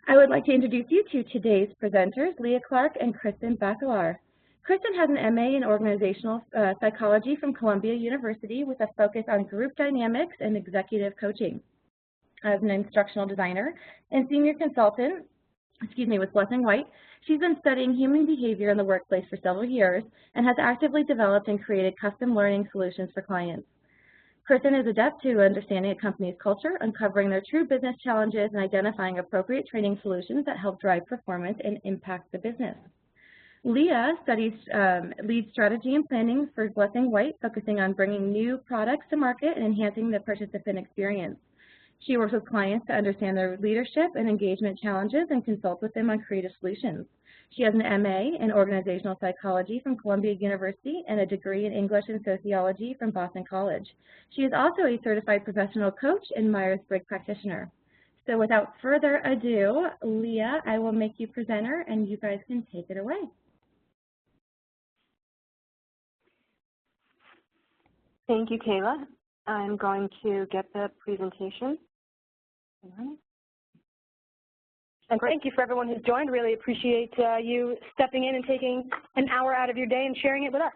I would like to introduce you to today's presenters, Leah Clark and Kristen Bacalar. Kristen has an MA in Organizational Psychology from Columbia University with a focus on group dynamics and executive coaching. As an instructional designer and senior consultant, with Blessing White, she's been studying human behavior in the workplace for several years and has actively developed and created custom learning solutions for clients. Kristen is adept to understanding a company's culture, uncovering their true business challenges, and identifying appropriate training solutions that help drive performance and impact the business. Leah leads strategy and planning for Blessing White, focusing on bringing new products to market and enhancing the participant experience. She works with clients to understand their leadership and engagement challenges and consult with them on creative solutions. She has an MA in Organizational Psychology from Columbia University and a degree in English and Sociology from Boston College. She is also a certified professional coach and Myers-Briggs practitioner. So without further ado, Leah, I will make you presenter and you guys can take it away. Thank you, Kayla. I'm going to get the presentation. And thank you for everyone who's joined. Really appreciate you stepping in and taking an hour out of your day and sharing it with us.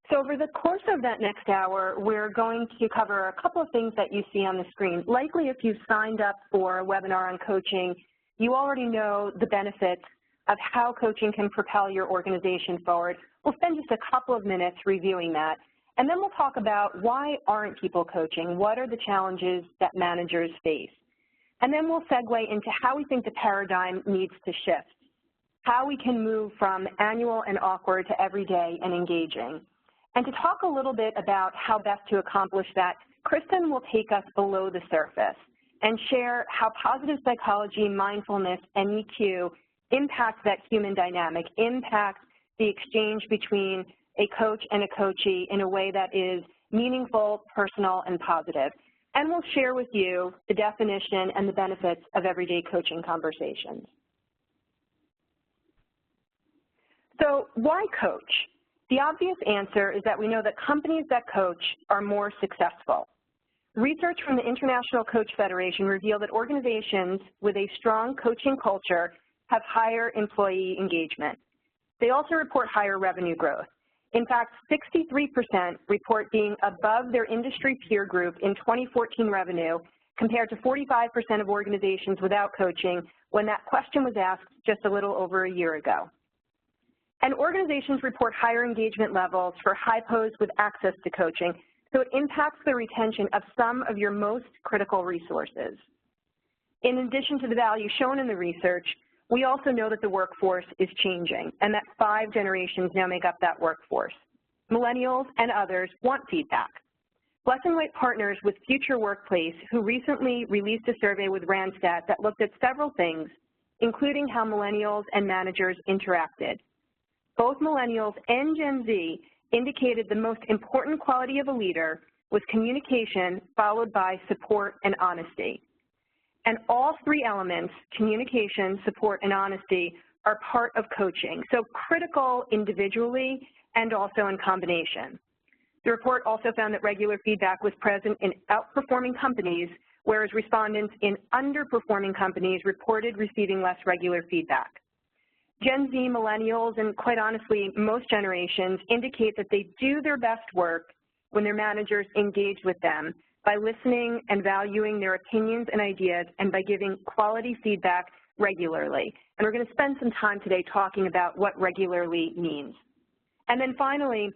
So over the course of that next hour, we're going to cover a couple of things that you see on the screen. Likely, if you've signed up for a webinar on coaching, you already know the benefits of how coaching can propel your organization forward. We'll spend just a couple of minutes reviewing that. And then we'll talk about why aren't people coaching? What are the challenges that managers face? And then we'll segue into how we think the paradigm needs to shift, how we can move from annual and awkward to everyday and engaging. And to talk a little bit about how best to accomplish that, Kristen will take us below the surface and share how positive psychology, mindfulness, and EQ impact that human dynamic, impact the exchange between a coach and a coachee in a way that is meaningful, personal, and positive. And we'll share with you the definition and the benefits of everyday coaching conversations. So why coach? The obvious answer is that we know that companies that coach are more successful. Research from the International Coach Federation revealed that organizations with a strong coaching culture have higher employee engagement. They also report higher revenue growth. In fact, 63% report being above their industry peer group in 2014 revenue, compared to 45% of organizations without coaching when that question was asked just a little over a year ago. And organizations report higher engagement levels for high pos with access to coaching, so it impacts the retention of some of your most critical resources. In addition to the value shown in the research, we also know that the workforce is changing and that 5 generations now make up that workforce. Millennials and others want feedback. Blessing White partners with Future Workplace, who recently released a survey with Randstad that looked at several things, including how millennials and managers interacted. Both millennials and Gen Z indicated the most important quality of a leader was communication, followed by support and honesty. And all 3 elements, communication, support, and honesty, are part of coaching, so critical individually and also in combination. The report also found that regular feedback was present in outperforming companies, whereas respondents in underperforming companies reported receiving less regular feedback. Gen Z, millennials, and quite honestly, most generations indicate that they do their best work when their managers engage with them, by listening and valuing their opinions and ideas, and by giving quality feedback regularly. And we're going to spend some time today talking about what regularly means. And then finally,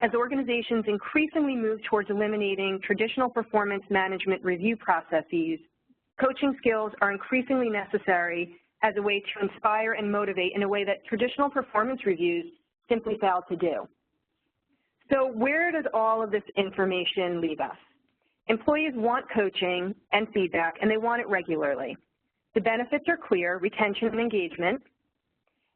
as organizations increasingly move towards eliminating traditional performance management review processes, coaching skills are increasingly necessary as a way to inspire and motivate in a way that traditional performance reviews simply fail to do. So where does all of this information leave us? Employees want coaching and feedback, and they want it regularly. The benefits are clear: retention and engagement.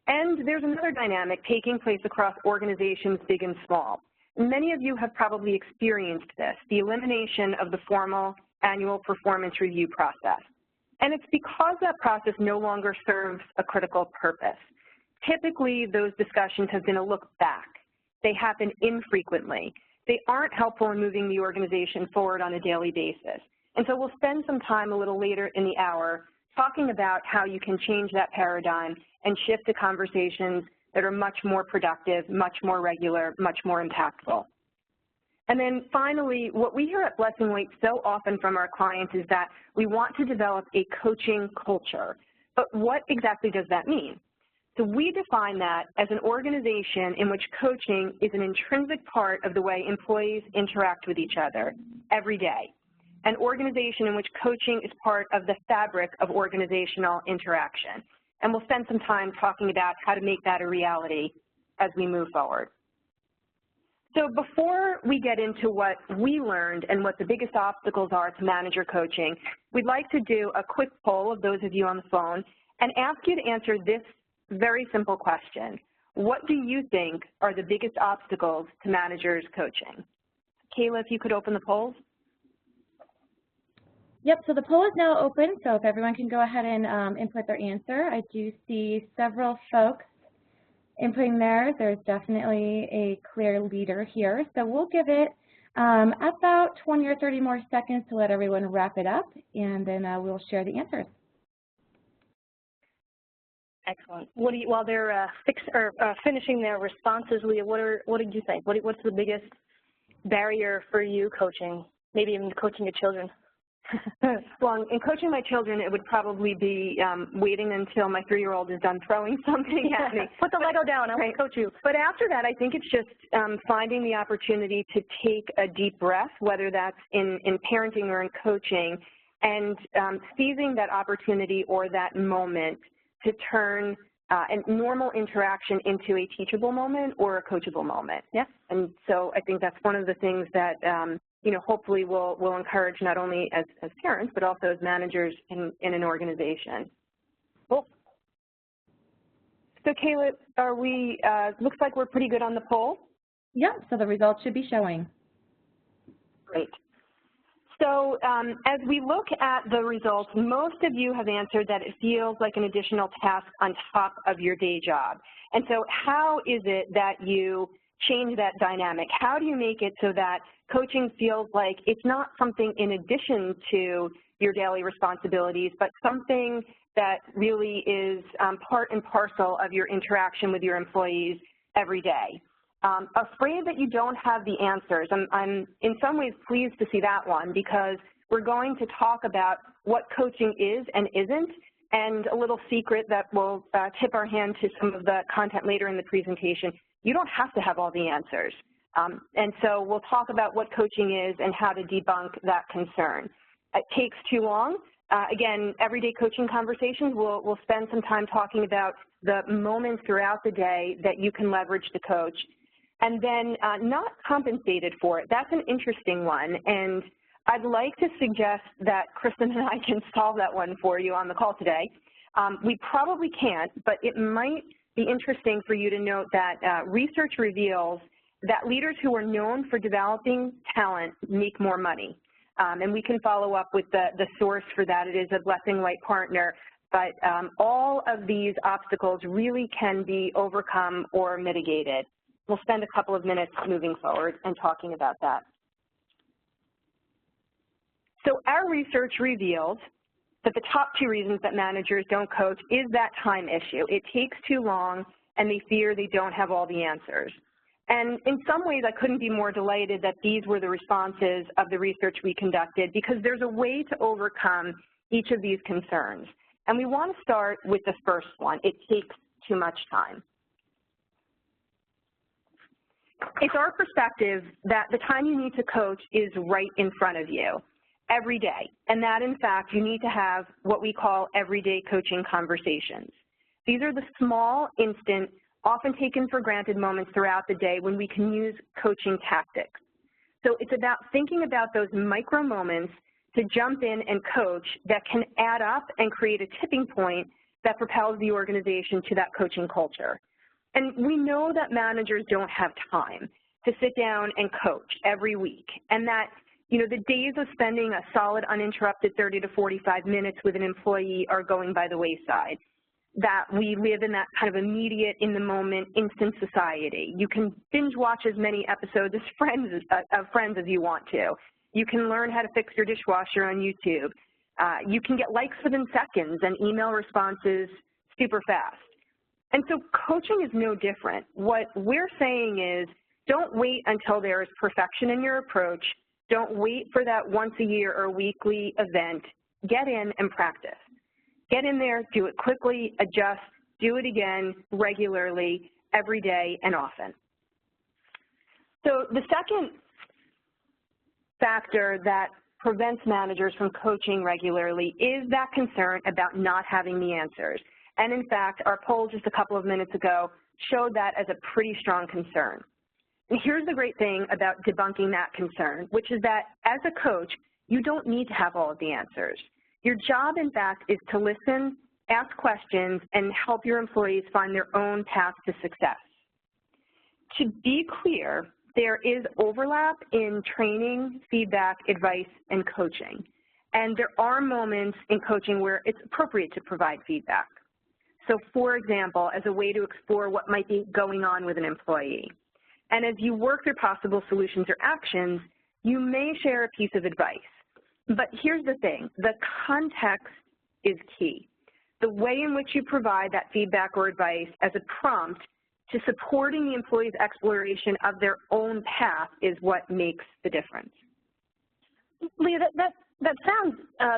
And there's another dynamic taking place across organizations big and small. Many of you have probably experienced this, the elimination of the formal annual performance review process. And it's because that process no longer serves a critical purpose. Typically, those discussions have been a look back. They happen infrequently. They aren't helpful in moving the organization forward on a daily basis. And so we'll spend some time a little later in the hour talking about how you can change that paradigm and shift to conversations that are much more productive, much more regular, much more impactful. And then finally, what we hear at Blessing Weight so often from our clients is that we want to develop a coaching culture. But what exactly does that mean? So we define that as an organization in which coaching is an intrinsic part of the way employees interact with each other every day. An organization in which coaching is part of the fabric of organizational interaction. And we'll spend some time talking about how to make that a reality as we move forward. So before we get into what we learned and what the biggest obstacles are to manager coaching, we'd like to do a quick poll of those of you on the phone and ask you to answer this very simple question. What do you think are the biggest obstacles to managers coaching? Kayla, if you could open the polls. Yep, so the poll is now open, so if everyone can go ahead and input their answer. I do see several folks inputting theirs. There's definitely a clear leader here. So we'll give it about 20 or 30 more seconds to let everyone wrap it up, and then we'll share the answers. Excellent. What do you, while they're finishing their responses, Leah, what did you think? What's the biggest barrier for you coaching, maybe even coaching your children? Well, in coaching my children, it would probably be waiting until my 3-year-old is done throwing something at me. Put the Lego down, I will coach you. But after that, I think it's just finding the opportunity to take a deep breath, whether that's in parenting or in coaching, and seizing that opportunity or that moment to turn a normal interaction into a teachable moment or a coachable moment. Yeah. And so I think that's one of the things that you know, hopefully we'll encourage not only as parents, but also as managers in an organization. Cool. So Kayla, are we, looks like we're pretty good on the poll? Yeah, so the results should be showing. Great. So as we look at the results, most of you have answered that it feels like an additional task on top of your day job. And so how is it that you change that dynamic? How do you make it so that coaching feels like it's not something in addition to your daily responsibilities, but something that really is part and parcel of your interaction with your employees every day? Afraid that you don't have the answers. I'm in some ways pleased to see that one, because we're going to talk about what coaching is and isn't, and a little secret that will tip our hand to some of the content later in the presentation. You don't have to have all the answers. And so we'll talk about what coaching is and how to debunk that concern. It takes too long. Again, everyday coaching conversations, we'll spend some time talking about the moments throughout the day that you can leverage to coach. And then not compensated for it. That's an interesting one. And I'd like to suggest that Kristen and I can solve that one for you on the call today. We probably can't, but it might be interesting for you to note that research reveals that leaders who are known for developing talent make more money. And we can follow up with the source for that. It is a Blessing Weight partner. But all of these obstacles really can be overcome or mitigated. We'll spend a couple of minutes moving forward and talking about that. So our research reveals that the top 2 reasons that managers don't coach is that time issue. It takes too long, and they fear they don't have all the answers. And in some ways, I couldn't be more delighted that these were the responses of the research we conducted, because there's a way to overcome each of these concerns. And we want to start with the first one. It takes too much time. It's our perspective that the time you need to coach is right in front of you every day, and that, in fact, you need to have what we call everyday coaching conversations. These are the small, instant, often taken for granted moments throughout the day when we can use coaching tactics. So it's about thinking about those micro moments to jump in and coach that can add up and create a tipping point that propels the organization to that coaching culture. And we know that managers don't have time to sit down and coach every week, and that, you know, the days of spending a solid, uninterrupted 30 to 45 minutes with an employee are going by the wayside, that we live in that kind of immediate, in-the-moment, instant society. You can binge watch as many episodes of Friends as you want to. You can learn how to fix your dishwasher on YouTube. You can get likes within seconds and email responses super fast. And so coaching is no different. What we're saying is don't wait until there is perfection in your approach. Don't wait for that once a year or weekly event. Get in and practice. Get in there, do it quickly, adjust, do it again regularly, every day and often. So the second factor that prevents managers from coaching regularly is that concern about not having the answers. And in fact, our poll just a couple of minutes ago showed that as a pretty strong concern. And here's the great thing about debunking that concern, which is that as a coach, you don't need to have all of the answers. Your job, in fact, is to listen, ask questions, and help your employees find their own path to success. To be clear, there is overlap in training, feedback, advice, and coaching. And there are moments in coaching where it's appropriate to provide feedback. So for example, as a way to explore what might be going on with an employee. And as you work through possible solutions or actions, you may share a piece of advice. But here's the thing, the context is key. The way in which you provide that feedback or advice as a prompt to supporting the employee's exploration of their own path is what makes the difference. Leah, that sounds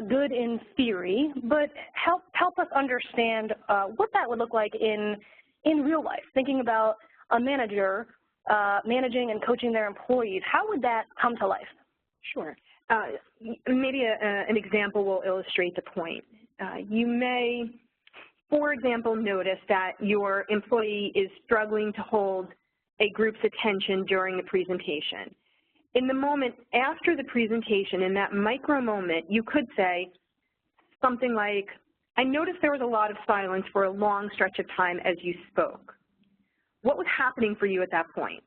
good in theory, but help us understand what that would look like in real life. Thinking about a manager managing and coaching their employees, how would that come to life? Sure. Maybe an example will illustrate the point. You may, for example, notice that your employee is struggling to hold a group's attention during the presentation. In the moment after the presentation, in that micro moment, you could say something like, I noticed there was a lot of silence for a long stretch of time as you spoke. What was happening for you at that point?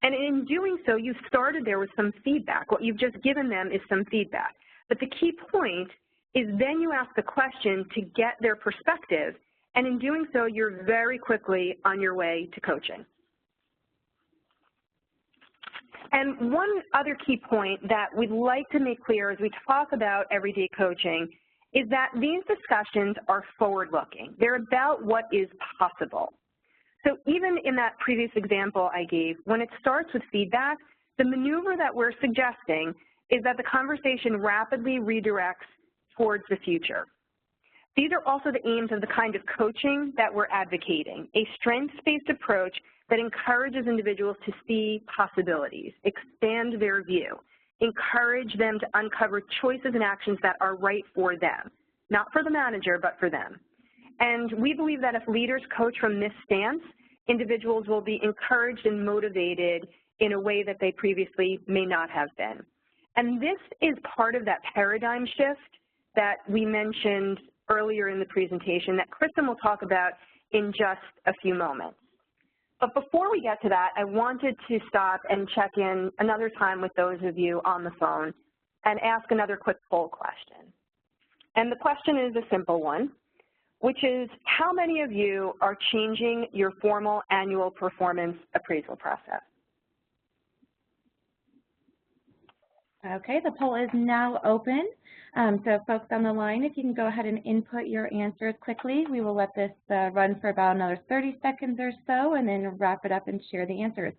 And in doing so, you started there with some feedback. What you've just given them is some feedback. But the key point is then you ask a question to get their perspective, and in doing so, you're very quickly on your way to coaching. And one other key point that we'd like to make clear as we talk about everyday coaching is that these discussions are forward-looking. They're about what is possible. So even in that previous example I gave, when it starts with feedback, the maneuver that we're suggesting is that the conversation rapidly redirects towards the future. These are also the aims of the kind of coaching that we're advocating, a strengths-based approach that encourages individuals to see possibilities, expand their view, encourage them to uncover choices and actions that are right for them, not for the manager, but for them. And we believe that if leaders coach from this stance, individuals will be encouraged and motivated in a way that they previously may not have been. And this is part of that paradigm shift that we mentioned earlier in the presentation that Kristen will talk about in just a few moments. But before we get to that, I wanted to stop and check in another time with those of you on the phone and ask another quick poll question. And the question is a simple one, which is how many of you are changing your formal annual performance appraisal process? Okay, the poll is now open. So folks on the line, if you can go ahead and input your answers quickly, we will let this run for about another 30 seconds or so and then wrap it up and share the answers.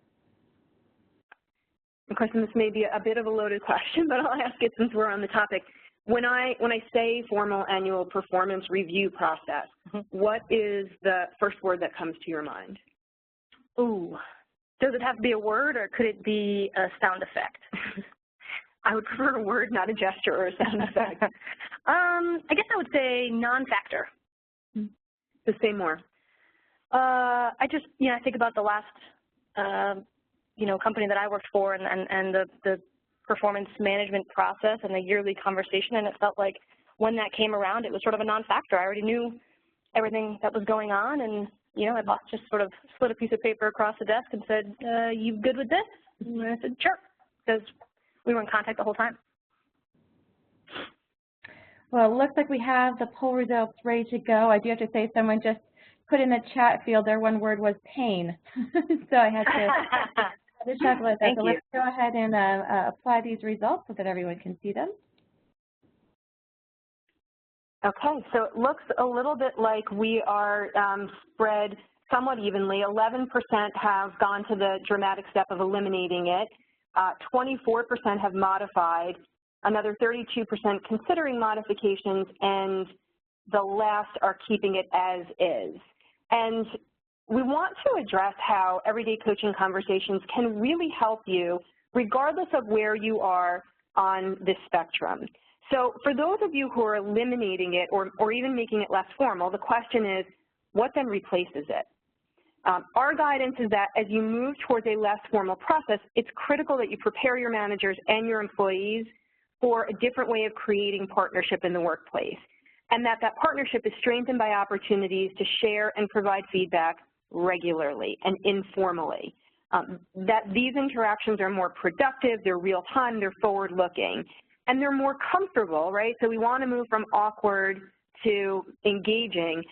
Kristen, this may be a bit of a loaded question, but I'll ask it since we're on the topic. When I say formal annual performance review process, what is the first word that comes to your mind? Ooh, does it have to be a word or could it be a sound effect? I would prefer a word, not a gesture or a sound effect. I guess I would say non-factor. So say more. I think about the last, company that I worked for and the performance management process and the yearly conversation, and it felt like when that came around, it was sort of a non-factor. I already knew everything that was going on, and my boss just sort of slid a piece of paper across the desk and said, "You good with this?" And I said, "Sure," because we were in contact the whole time. Well, it looks like we have the poll results ready to go. I do have to say someone just put in the chat field their one word was pain. So I had to chuckle at that. So let's go ahead and apply these results so that everyone can see them. Okay, so it looks a little bit like we are spread somewhat evenly. 11% have gone to the dramatic step of eliminating it. 24% have modified, another 32% considering modifications, and the last are keeping it as is. And we want to address how everyday coaching conversations can really help you regardless of where you are on this spectrum. So for those of you who are eliminating it or even making it less formal, the question is, what then replaces it? Our guidance is that as you move towards a less formal process, it's critical that you prepare your managers and your employees for a different way of creating partnership in the workplace, and that partnership is strengthened by opportunities to share and provide feedback regularly and informally. That these interactions are more productive, they're real-time, they're forward-looking, and they're more comfortable, right? So we want to move from awkward to engaging,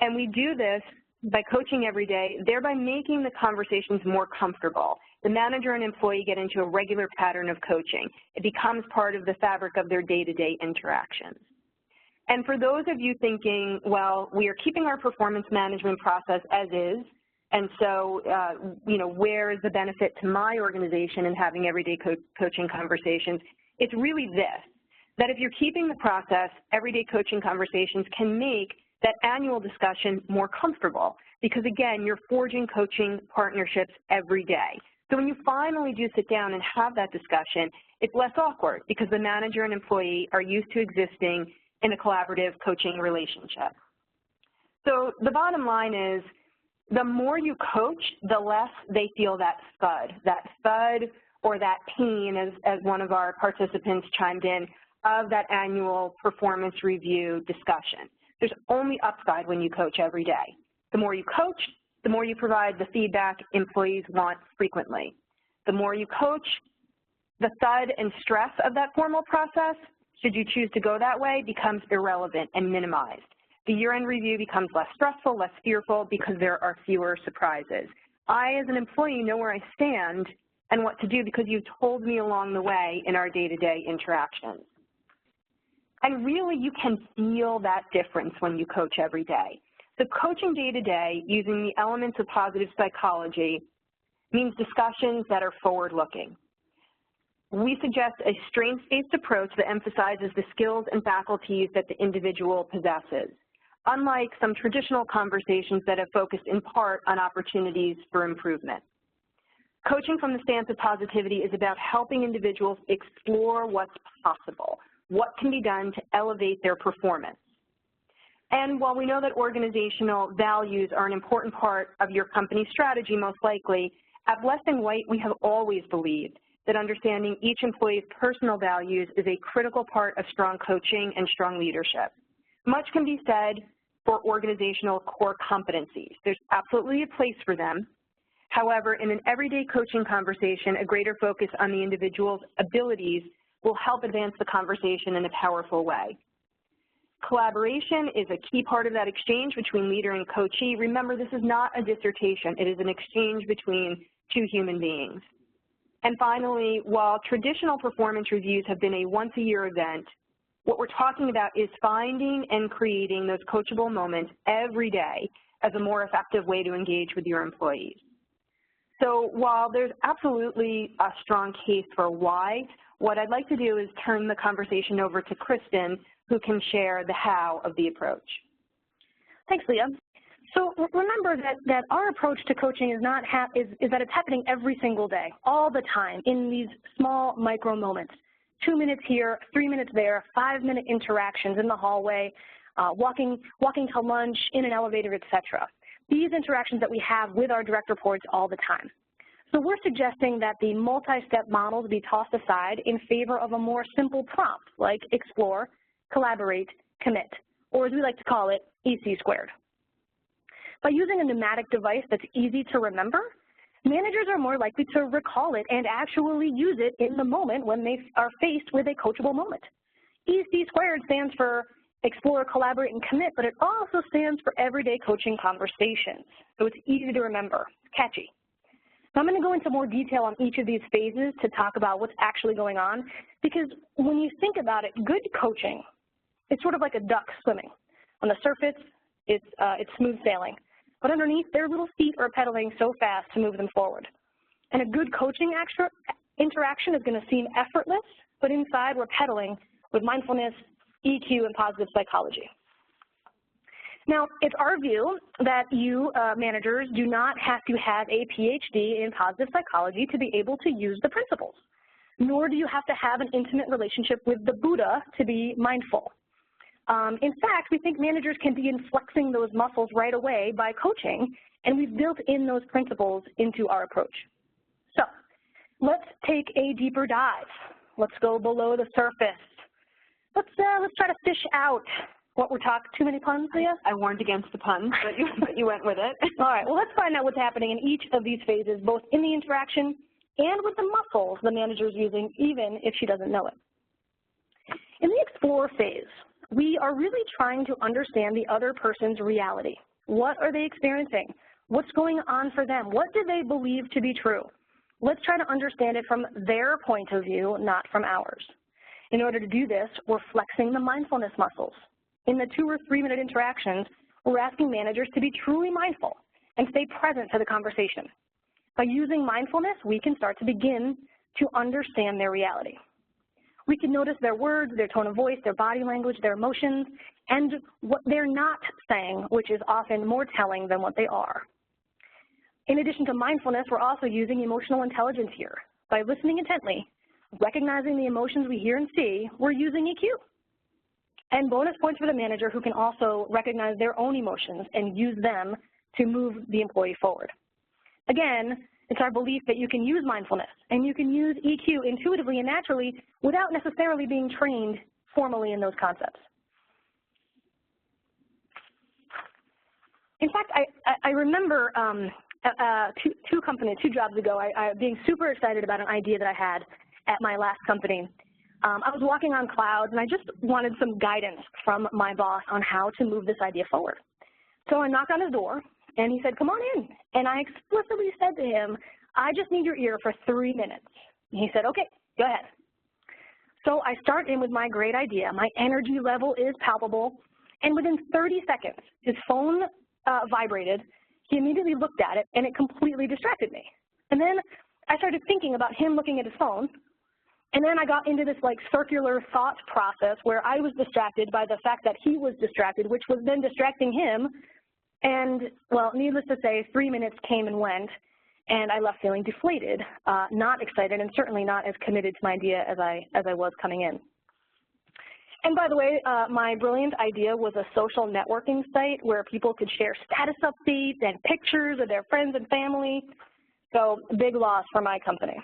and we do this by coaching every day, thereby making the conversations more comfortable. The manager and employee get into a regular pattern of coaching. It becomes part of the fabric of their day-to-day interactions. And for those of you thinking, well, we are keeping our performance management process as is, and so, where is the benefit to my organization in having everyday coaching conversations? It's really this, that if you're keeping the process, everyday coaching conversations can make that annual discussion more comfortable because, again, you're forging coaching partnerships every day. So when you finally do sit down and have that discussion, it's less awkward because the manager and employee are used to existing in a collaborative coaching relationship. So the bottom line is the more you coach, the less they feel that thud or that pain, as one of our participants chimed in, of that annual performance review discussion. There's only upside when you coach every day. The more you coach, the more you provide the feedback employees want frequently. The more you coach, the thud and stress of that formal process, should you choose to go that way, becomes irrelevant and minimized. The year-end review becomes less stressful, less fearful, because there are fewer surprises. I, as an employee, know where I stand and what to do because you've told me along the way in our day-to-day interactions. And really, you can feel that difference when you coach every day. So coaching day-to-day using the elements of positive psychology means discussions that are forward-looking. We suggest a strengths-based approach that emphasizes the skills and faculties that the individual possesses, unlike some traditional conversations that have focused in part on opportunities for improvement. Coaching from the stance of positivity is about helping individuals explore what's possible, what can be done to elevate their performance. And while we know that organizational values are an important part of your company's strategy, most likely, at Blessed and White, we have always believed that understanding each employee's personal values is a critical part of strong coaching and strong leadership. Much can be said for organizational core competencies. There's absolutely a place for them. However, in an everyday coaching conversation, a greater focus on the individual's abilities will help advance the conversation in a powerful way. Collaboration is a key part of that exchange between leader and coachee. Remember, this is not a dissertation. It is an exchange between two human beings. And finally, while traditional performance reviews have been a once-a-year event, what we're talking about is finding and creating those coachable moments every day as a more effective way to engage with your employees. So while there's absolutely a strong case for why, what I'd like to do is turn the conversation over to Kristen, who can share the how of the approach. Thanks, Leah. So remember that our approach to coaching is that it's happening every single day, all the time, in these small micro moments. 2 minutes here, 3 minutes there, 5-minute interactions in the hallway, walking to lunch, in an elevator, etc. These interactions that we have with our direct reports all the time. So we're suggesting that the multi-step models be tossed aside in favor of a more simple prompt like explore, collaborate, commit, or as we like to call it, EC squared. By using a pneumatic device that's easy to remember, managers are more likely to recall it and actually use it in the moment when they are faced with a coachable moment. EC squared stands for explore, collaborate, and commit, but it also stands for everyday coaching conversations. So it's easy to remember, catchy. Now I'm going to go into more detail on each of these phases to talk about what's actually going on, because when you think about it, good coaching It's sort of like a duck swimming. On the surface, it's smooth sailing, but underneath, their little feet are pedaling so fast to move them forward. And a good coaching interaction is going to seem effortless, but inside we're pedaling with mindfulness, EQ, and positive psychology. Now, it's our view that you managers do not have to have a PhD in positive psychology to be able to use the principles, nor do you have to have an intimate relationship with the Buddha to be mindful. In fact, we think managers can begin flexing those muscles right away by coaching, and we've built in those principles into our approach. So let's take a deeper dive. Let's go below the surface. Let's try to fish out what we're talking. Too many puns, Leah? I warned against the puns, but you went with it. All right, well, let's find out what's happening in each of these phases, both in the interaction and with the muscles the manager is using, even if she doesn't know it. In the explore phase, we are really trying to understand the other person's reality. What are they experiencing? What's going on for them? What do they believe to be true? Let's try to understand it from their point of view, not from ours. In order to do this, we're flexing the mindfulness muscles. In the 2 or 3 minute interactions, we're asking managers to be truly mindful and stay present to the conversation. By using mindfulness, we can start to begin to understand their reality. We can notice their words, their tone of voice, their body language, their emotions, and what they're not saying, which is often more telling than what they are. In addition to mindfulness, we're also using emotional intelligence here. By listening intently, recognizing the emotions we hear and see, we're using EQ. And bonus points for the manager who can also recognize their own emotions and use them to move the employee forward. Again, it's our belief that you can use mindfulness and you can use EQ intuitively and naturally without necessarily being trained formally in those concepts. In fact, I remember two jobs ago, I being super excited about an idea that I had at my last company. I was walking on clouds, and I just wanted some guidance from my boss on how to move this idea forward. So I knocked on his door, and he said, "Come on in." And I explicitly said to him, "I just need your ear for 3 minutes." And he said, "Okay, go ahead." So I start in with my great idea. My energy level is palpable, and within 30 seconds, his phone vibrated. He immediately looked at it, and it completely distracted me. And then I started thinking about him looking at his phone, and then I got into this like circular thought process where I was distracted by the fact that he was distracted, which was then distracting him. And, well, needless to say, 3 minutes came and went, and I left feeling deflated, not excited, and certainly not as committed to my idea as I was coming in. And by the way, my brilliant idea was a social networking site where people could share status updates and pictures of their friends and family. So big loss for my company.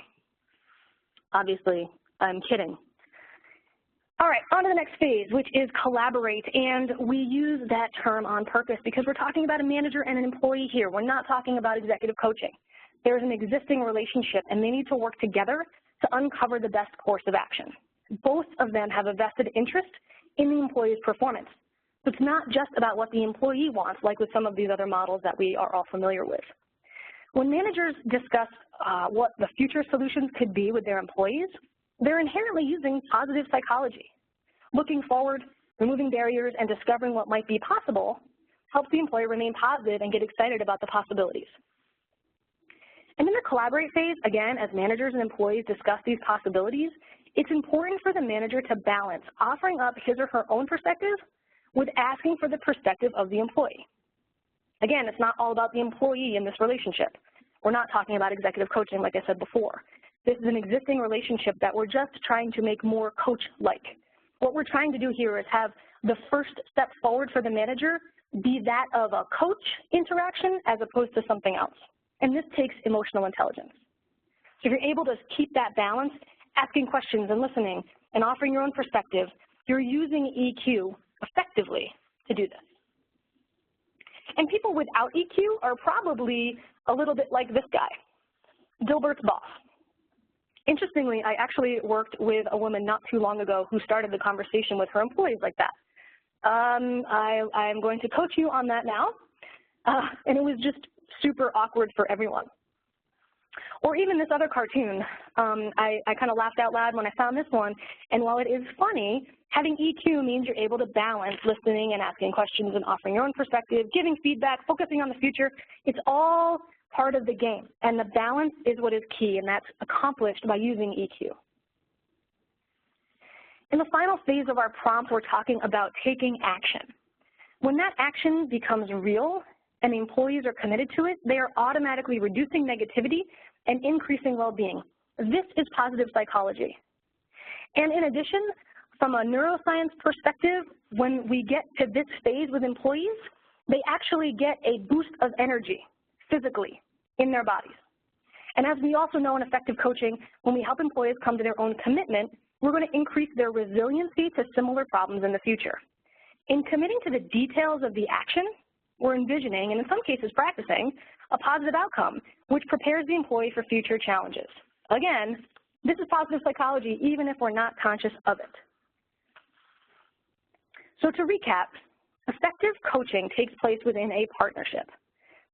Obviously, I'm kidding. All right, on to the next phase, which is collaborate, and we use that term on purpose because we're talking about a manager and an employee here. We're not talking about executive coaching. There's an existing relationship, and they need to work together to uncover the best course of action. Both of them have a vested interest in the employee's performance. So it's not just about what the employee wants, like with some of these other models that we are all familiar with. When managers discuss what the future solutions could be with their employees, they're inherently using positive psychology. Looking forward, removing barriers, and discovering what might be possible helps the employee remain positive and get excited about the possibilities. And in the collaborate phase, again, as managers and employees discuss these possibilities, it's important for the manager to balance offering up his or her own perspective with asking for the perspective of the employee. Again, it's not all about the employee in this relationship. We're not talking about executive coaching like I said before. This is an existing relationship that we're just trying to make more coach-like. What we're trying to do here is have the first step forward for the manager be that of a coach interaction as opposed to something else. And this takes emotional intelligence. So if you're able to keep that balance, asking questions and listening and offering your own perspective, you're using EQ effectively to do this. And people without EQ are probably a little bit like this guy, Dilbert's boss. Interestingly, I actually worked with a woman not too long ago who started the conversation with her employees like that. I'm going to coach you on that now, and it was just super awkward for everyone. Or even this other cartoon. I kind of laughed out loud when I found this one, and while it is funny, having EQ means you're able to balance listening and asking questions and offering your own perspective, giving feedback, focusing on the future. It's all part of the game, and the balance is what is key, and that's accomplished by using EQ. In the final phase of our prompt, we're talking about taking action. When that action becomes real and the employees are committed to it, they are automatically reducing negativity and increasing well-being. This is positive psychology. And in addition, from a neuroscience perspective, when we get to this phase with employees, they actually get a boost of energy physically in their bodies. And as we also know in effective coaching, when we help employees come to their own commitment, we're going to increase their resiliency to similar problems in the future. In committing to the details of the action, we're envisioning, and in some cases practicing, a positive outcome, which prepares the employee for future challenges. Again, this is positive psychology, even if we're not conscious of it. So to recap, effective coaching takes place within a partnership.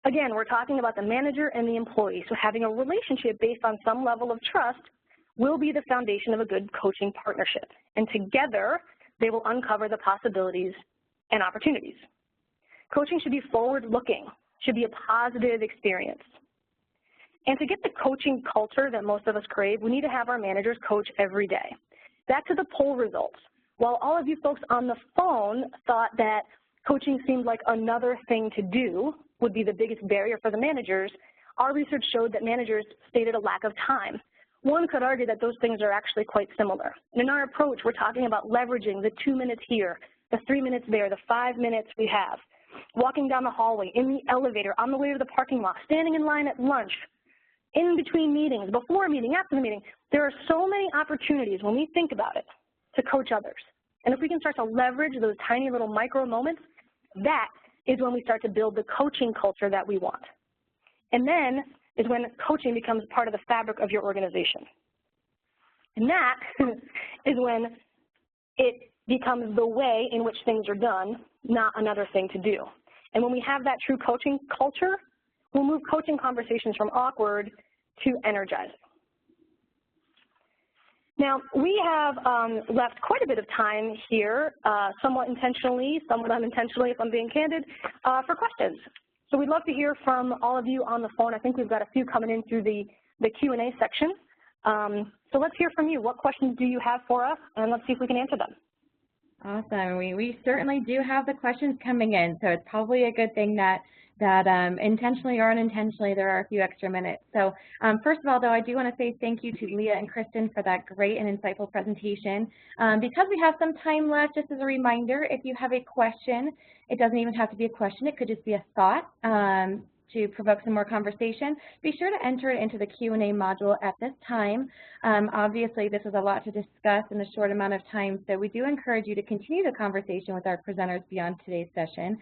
Again, we're talking about the manager and the employee, so having a relationship based on some level of trust will be the foundation of a good coaching partnership. And together, they will uncover the possibilities and opportunities. Coaching should be forward-looking, should be a positive experience. And to get the coaching culture that most of us crave, we need to have our managers coach every day. Back to the poll results. While all of you folks on the phone thought that coaching seemed like another thing to do would be the biggest barrier for the managers, our research showed that managers stated a lack of time. One could argue that those things are actually quite similar. And in our approach, we're talking about leveraging the 2 minutes here, the 3 minutes there, the 5 minutes we have, walking down the hallway, in the elevator, on the way to the parking lot, standing in line at lunch, in between meetings, before a meeting, after the meeting. There are so many opportunities when we think about it to coach others. And if we can start to leverage those tiny little micro moments, that is when we start to build the coaching culture that we want. And then is when coaching becomes part of the fabric of your organization. And that is when it becomes the way in which things are done, not another thing to do. And when we have that true coaching culture, we'll move coaching conversations from awkward to energizing. Now, we have left quite a bit of time here, somewhat intentionally, somewhat unintentionally, if I'm being candid, for questions. So we'd love to hear from all of you on the phone. I think we've got a few coming in through the Q&A section. So let's hear from you. What questions do you have for us? And let's see if we can answer them. Awesome. We certainly do have the questions coming in, so it's probably a good thing that intentionally or unintentionally there are a few extra minutes. So first of all, though, I do want to say thank you to Leah and Kristen for that great and insightful presentation. Because we have some time left, just as a reminder, if you have a question, it doesn't even have to be a question. It could just be a thought to provoke some more conversation. Be sure to enter it into the Q&A module at this time. Obviously, this is a lot to discuss in a short amount of time, so we do encourage you to continue the conversation with our presenters beyond today's session.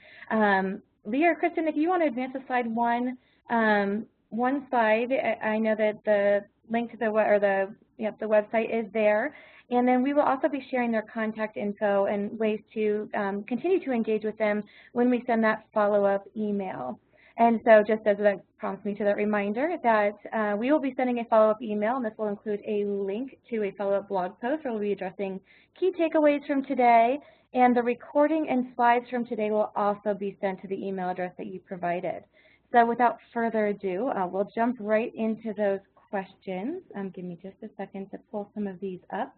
Leah or Kristen, if you want to advance to slide one slide, I know that the link to the website is there, and then we will also be sharing their contact info and ways to continue to engage with them when we send that follow-up email. And so just as that prompts me to that reminder that we will be sending a follow-up email, and this will include a link to a follow-up blog post where we'll be addressing key takeaways from today, and the recording and slides from today will also be sent to the email address that you provided. So without further ado, we'll jump right into those questions. Give me just a second to pull some of these up.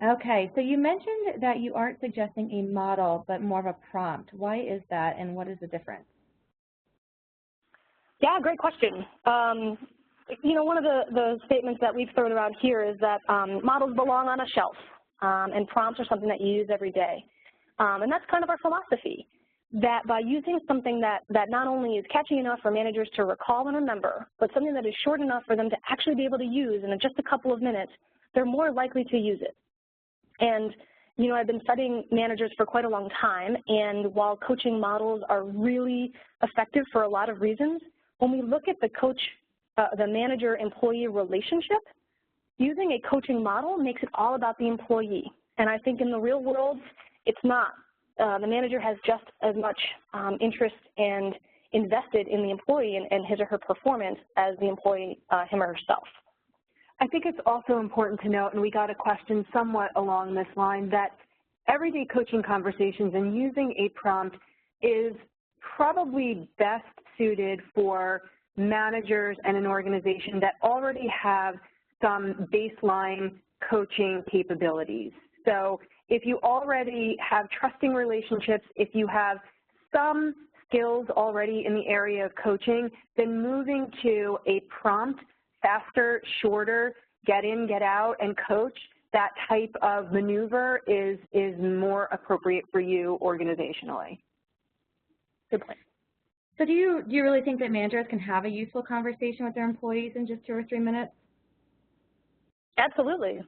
Okay, so you mentioned that you aren't suggesting a model, but more of a prompt. Why is that, and what is the difference? Yeah, great question. You know, one of the statements that we've thrown around here is that models belong on a shelf, and prompts are something that you use every day. And that's kind of our philosophy, that by using something that not only is catchy enough for managers to recall and remember, but something that is short enough for them to actually be able to use in just a couple of minutes, they're more likely to use it. And, you know, I've been studying managers for quite a long time, and while coaching models are really effective for a lot of reasons, when we look at the manager-employee relationship, using a coaching model makes it all about the employee. And I think in the real world, it's not. The manager has just as much interest and invested in the employee and his or her performance as the employee, him or herself. I think it's also important to note, and we got a question somewhat along this line, that everyday coaching conversations and using a prompt is probably best suited for managers and an organization that already have some baseline coaching capabilities. So if you already have trusting relationships, if you have some skills already in the area of coaching, then moving to a prompt, faster, shorter, get in, get out, and coach, that type of maneuver is more appropriate for you organizationally. Good point. So do you really think that managers can have a useful conversation with their employees in just 2 or 3 minutes? Absolutely.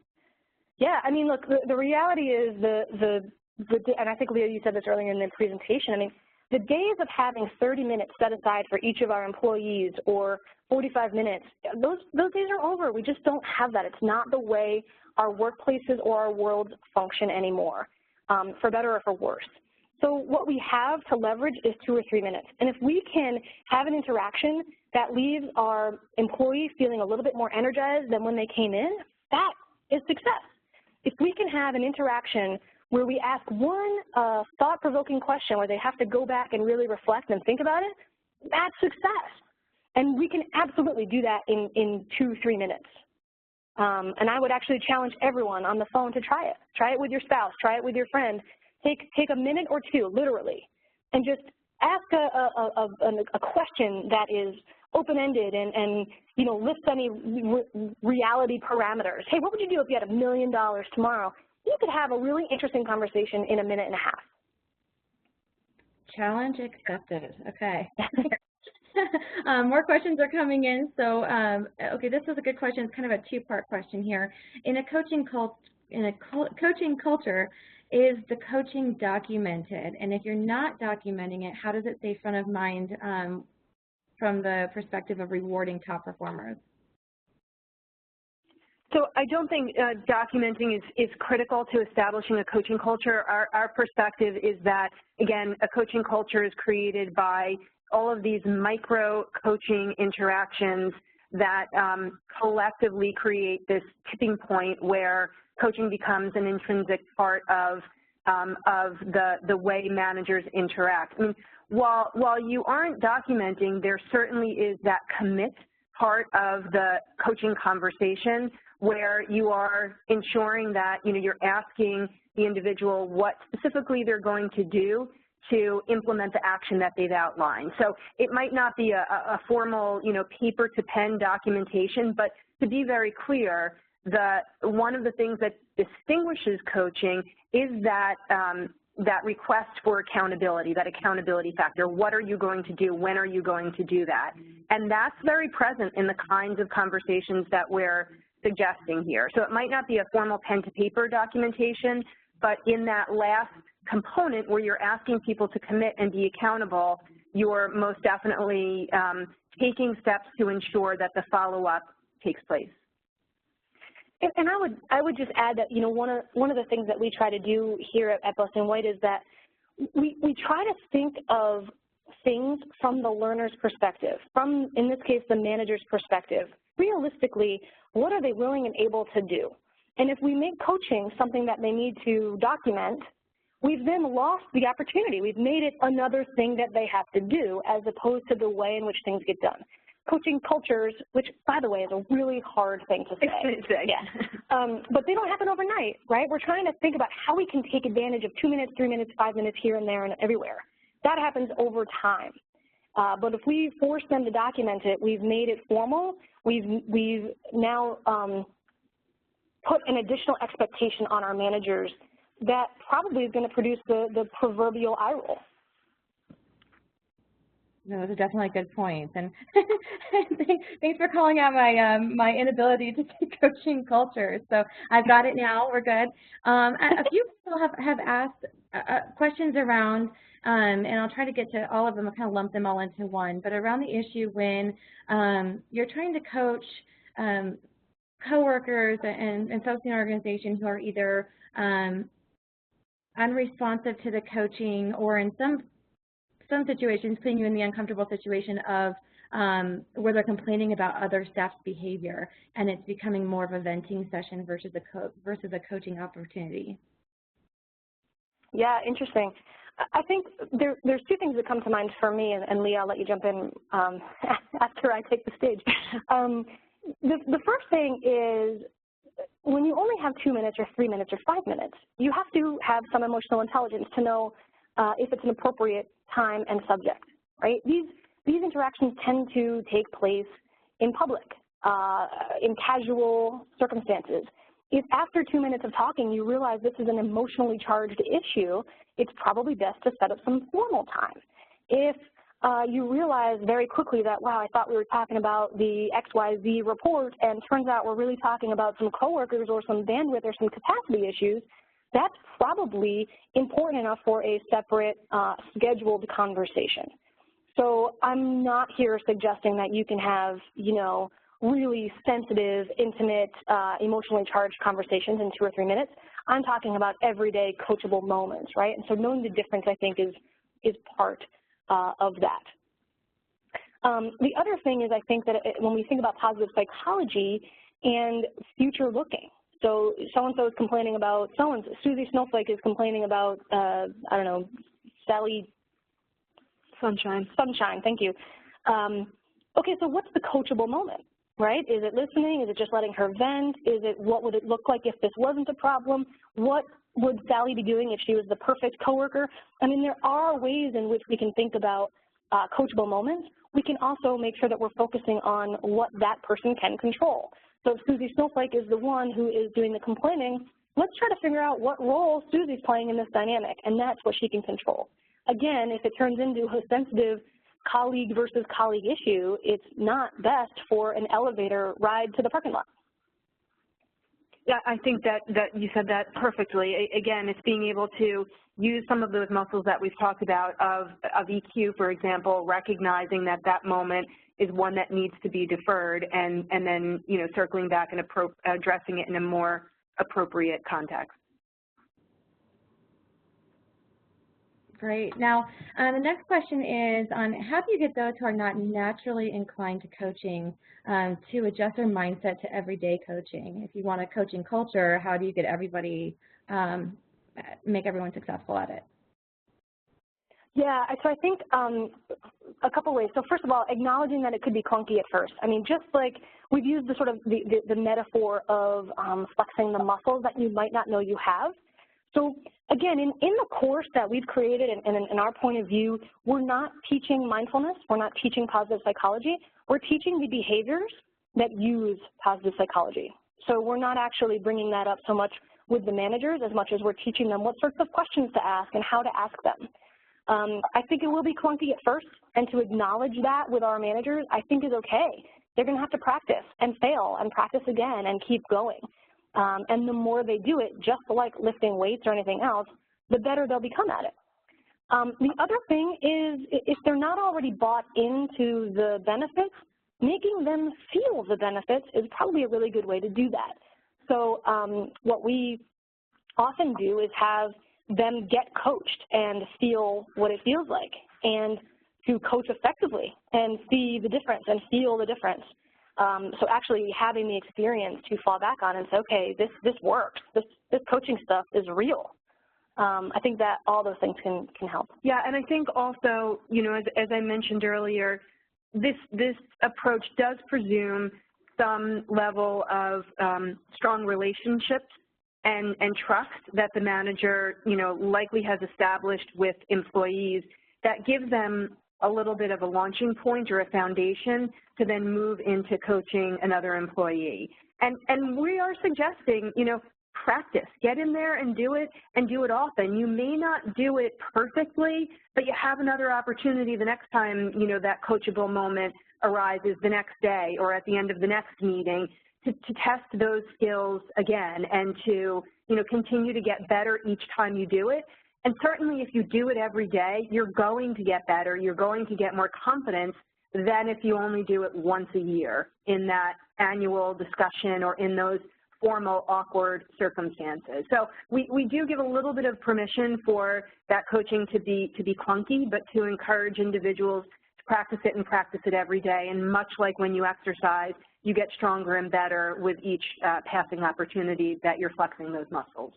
Yeah, I mean, look, the reality is and I think, Leah, you said this earlier in the presentation, I mean, the days of having 30 minutes set aside for each of our employees or 45 minutes, those days are over. We just don't have that. It's not the way our workplaces or our worlds function anymore, for better or for worse. So what we have to leverage is 2 or 3 minutes. And if we can have an interaction that leaves our employee feeling a little bit more energized than when they came in, that is success. If we can have an interaction where we ask one thought-provoking question where they have to go back and really reflect and think about it, that's success. And we can absolutely do that in 2 or 3 minutes. And I would actually challenge everyone on the phone to try it. Try it with your spouse. Try it with your friend. Take a minute or 2, literally, and just ask a question that is open-ended and you know, lifts any reality parameters. Hey, what would you do if you had $1 million tomorrow? You could have a really interesting conversation in 1.5 minutes. Challenge accepted. Okay. More questions are coming in. So, okay, this is a good question. It's kind of a 2-part question here. In a coaching culture, is the coaching documented? And if you're not documenting it, how does it stay front of mind from the perspective of rewarding top performers? So I don't think documenting is critical to establishing a coaching culture. Our perspective is that, again, a coaching culture is created by all of these micro coaching interactions that collectively create this tipping point where coaching becomes an intrinsic part of the way managers interact. I mean, while you aren't documenting, there certainly is that commit part of the coaching conversation where you are ensuring that, you know, you're asking the individual what specifically they're going to do to implement the action that they've outlined. So it might not be a formal, you know, paper to pen documentation, but to be very clear, one of the things that distinguishes coaching is that that request for accountability, that accountability factor. What are you going to do? When are you going to do that? And that's very present in the kinds of conversations that we're suggesting here. So it might not be a formal pen to paper documentation, but in that last component where you're asking people to commit and be accountable, you're most definitely taking steps to ensure that the follow-up takes place. And I would just add that, you know, one of the things that we try to do here at Blessing White is that we try to think of things from the learner's perspective, from, in this case, the manager's perspective. Realistically, what are they willing and able to do? And if we make coaching something that they need to document, we've then lost the opportunity. We've made it another thing that they have to do as opposed to the way in which things get done. Coaching cultures, which, by the way, is a really hard thing to say. Yeah. But they don't happen overnight, right? We're trying to think about how we can take advantage of 2 minutes, 3 minutes, 5 minutes here and there and everywhere. That happens over time. But if we force them to document it, we've made it formal. We've now put an additional expectation on our managers that probably is going to produce the proverbial eye roll. No, those are definitely good points, and thanks for calling out my inability to see coaching culture. So I've got it now. We're good. A few people have asked questions around, and I'll try to get to all of them. I'll kind of lump them all into one. But around the issue when you're trying to coach coworkers and folks in your organization who are either unresponsive to the coaching or in some some situations putting you in the uncomfortable situation of where they're complaining about other staff's behavior, and it's becoming more of a venting session versus a coaching opportunity. Yeah, interesting. I think there's two things that come to mind for me, and Leah, I'll let you jump in after I take the stage. The first thing is, when you only have 2 minutes or 3 minutes or 5 minutes, you have to have some emotional intelligence to know if it's an appropriate time and subject, right? These interactions tend to take place in public, in casual circumstances. If after 2 minutes of talking you realize this is an emotionally charged issue, it's probably best to set up some formal time. If you realize very quickly that, wow, I thought we were talking about the XYZ report, and turns out we're really talking about some coworkers or some bandwidth or some capacity issues, that's probably important enough for a separate scheduled conversation. So I'm not here suggesting that you can have, really sensitive, intimate, emotionally charged conversations in 2 or 3 minutes. I'm talking about everyday coachable moments, right? And so knowing the difference, I think, is part of that. The other thing is, I think that when we think about positive psychology and future looking, so so-and-so is complaining about so-and-so, Susie Snowflake is complaining about, I don't know, Sally Sunshine, thank you. Okay, so what's the coachable moment, right? Is it listening? Is it just letting her vent? Is it what would it look like if this wasn't a problem? What would Sally be doing if she was the perfect coworker? I mean, there are ways in which we can think about coachable moments. We can also make sure that we're focusing on what that person can control. So if Susie Snowflake is the one who is doing the complaining, let's try to figure out what role Susie's playing in this dynamic, and that's what she can control. Again, if it turns into a sensitive colleague versus colleague issue, it's not best for an elevator ride to the parking lot. Yeah, I think that you said that perfectly. Again, it's being able to use some of those muscles that we've talked about of EQ, for example, recognizing that that moment is one that needs to be deferred, and then, circling back and addressing it in a more appropriate context. Great. Now, the next question is on how do you get those who are not naturally inclined to coaching to adjust their mindset to everyday coaching? If you want a coaching culture, how do you get everybody, make everyone successful at it? Yeah, so I think a couple ways. So first of all, acknowledging that it could be clunky at first. I mean, just like we've used the sort of the metaphor of flexing the muscles that you might not know you have. So again, in the course that we've created and in our point of view, we're not teaching mindfulness, we're not teaching positive psychology, we're teaching the behaviors that use positive psychology. So we're not actually bringing that up so much with the managers as much as we're teaching them what sorts of questions to ask and how to ask them. I think it will be clunky at first, and to acknowledge that with our managers, I think is okay. They're going to have to practice and fail and practice again and keep going. And the more they do it, just like lifting weights or anything else, the better they'll become at it. The other thing is, if they're not already bought into the benefits, making them feel the benefits is probably a really good way to do that. So what we often do is have them get coached and feel what it feels like, and to coach effectively and see the difference and feel the difference. So actually having the experience to fall back on and say, okay, this works. This coaching stuff is real. I think that all those things can help. Yeah, and I think also, as I mentioned earlier, this approach does presume some level of strong relationships and trust that the manager, likely has established with employees that gives them a little bit of a launching point or a foundation to then move into coaching another employee. And we are suggesting, practice. Get in there and do it often. You may not do it perfectly, but you have another opportunity the next time, that coachable moment arises the next day or at the end of the next meeting to test those skills again and to, continue to get better each time you do it. And certainly if you do it every day, you're going to get better. You're going to get more confidence than if you only do it once a year in that annual discussion or in those formal, awkward circumstances. So we do give a little bit of permission for that coaching to be clunky, but to encourage individuals to practice it and practice it every day. And much like when you exercise, you get stronger and better with each passing opportunity that you're flexing those muscles.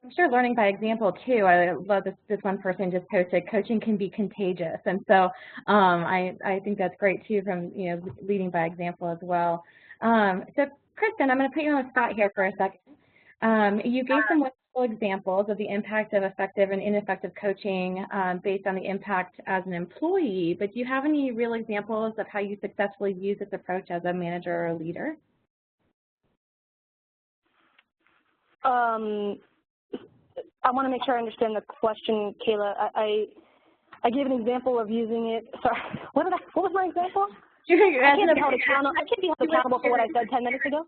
I'm sure learning by example too. I love this one person just posted, coaching can be contagious, and so I think that's great too, from leading by example as well. So Kristen, I'm going to put you on the spot here for a second. You gave some wonderful examples of the impact of effective and ineffective coaching based on the impact as an employee, but do you have any real examples of how you successfully use this approach as a manager or a leader? I want to make sure I understand the question, Kayla. I gave an example of using it. Sorry, what was my example? I can't be held accountable for what I said 10 minutes ago.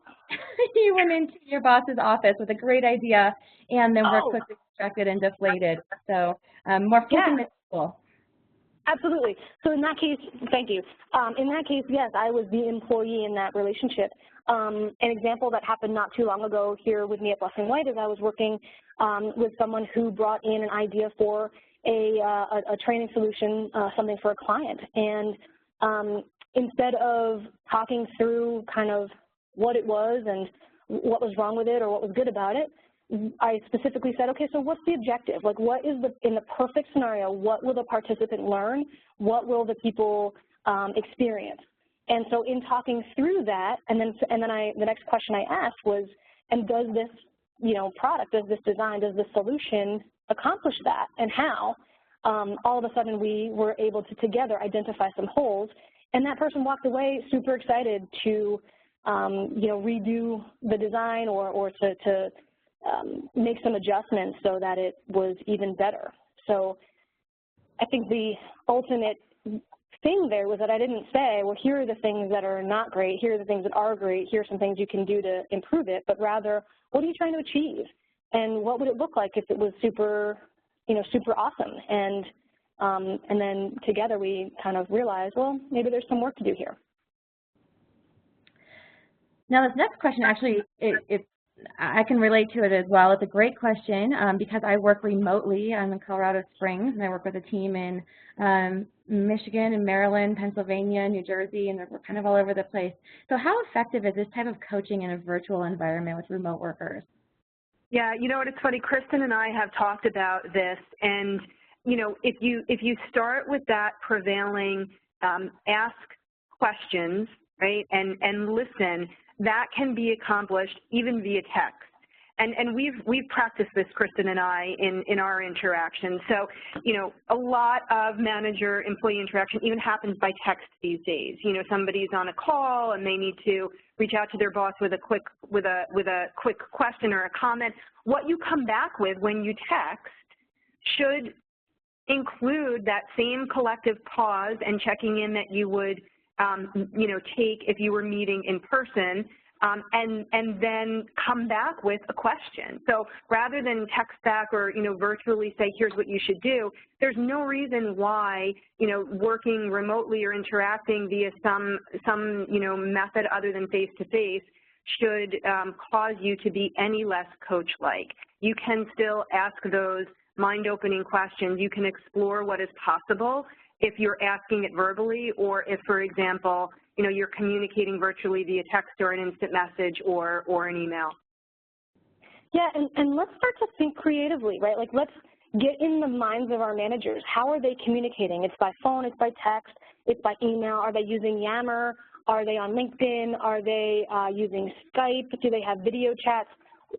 You went into your boss's office with a great idea and then were quickly distracted and deflated. So more focused than school. Absolutely. So in that case, thank you. In that case, yes, I was the employee in that relationship. An example that happened not too long ago here with me at Blessing White is I was working with someone who brought in an idea for a training solution, something for a client. And instead of talking through kind of what it was and what was wrong with it or what was good about it, I specifically said, okay, so what's the objective? Like, what is in the perfect scenario, what will the participant learn? What will the people experience? And so in talking through that, and then the next question I asked was, and does this, product, does this design, does this solution accomplish that, and how? All of a sudden we were able to together identify some holes, and that person walked away super excited to, redo the design or to make some adjustments so that it was even better. So I think the ultimate thing there was that I didn't say, well, here are the things that are not great, here are the things that are great, here are some things you can do to improve it, but rather, what are you trying to achieve? And what would it look like if it was super, super awesome? And then together we kind of realized, well, maybe there's some work to do here. Now this next question actually, I can relate to it as well. It's a great question because I work remotely. I'm in Colorado Springs, and I work with a team in Michigan and Maryland, Pennsylvania, New Jersey, and we're kind of all over the place. So how effective is this type of coaching in a virtual environment with remote workers? Yeah, it's funny, Kristen and I have talked about this, and if you start with that prevailing ask questions, right, and listen, that can be accomplished even via text. And we've practiced this, Kristen and I, in our interaction. So, a lot of manager-employee interaction even happens by text these days. Somebody's on a call and they need to reach out to their boss with a quick question or a comment. What you come back with when you text should include that same collective pause and checking in that you would take if you were meeting in person, and then come back with a question. So rather than text back or, virtually say, here's what you should do, there's no reason why, working remotely or interacting via some method other than face-to-face should cause you to be any less coach-like. You can still ask those mind-opening questions. You can explore what is possible if you're asking it verbally, or if, for example, you're communicating virtually via text or an instant message or an email. Yeah, and let's start to think creatively, right? Like, let's get in the minds of our managers. How are they communicating? It's by phone, it's by text, it's by email. Are they using Yammer? Are they on LinkedIn? Are they using Skype? Do they have video chats?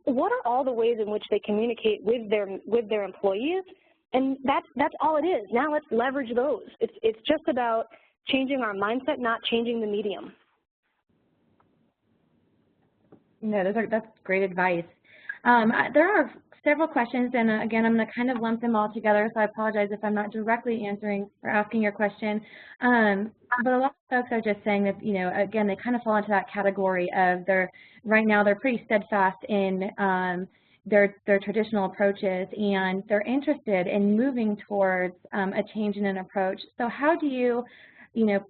What are all the ways in which they communicate with their employees? And that's all it is. Now let's leverage those. It's just about changing our mindset, not changing the medium. No, that's great advice. There are several questions, and again, I'm going to kind of lump them all together, so I apologize if I'm not directly answering or asking your question. But a lot of folks are just saying that, again, they kind of fall into that category of right now they're pretty steadfast in their traditional approaches, and they're interested in moving towards a change in an approach. So how do you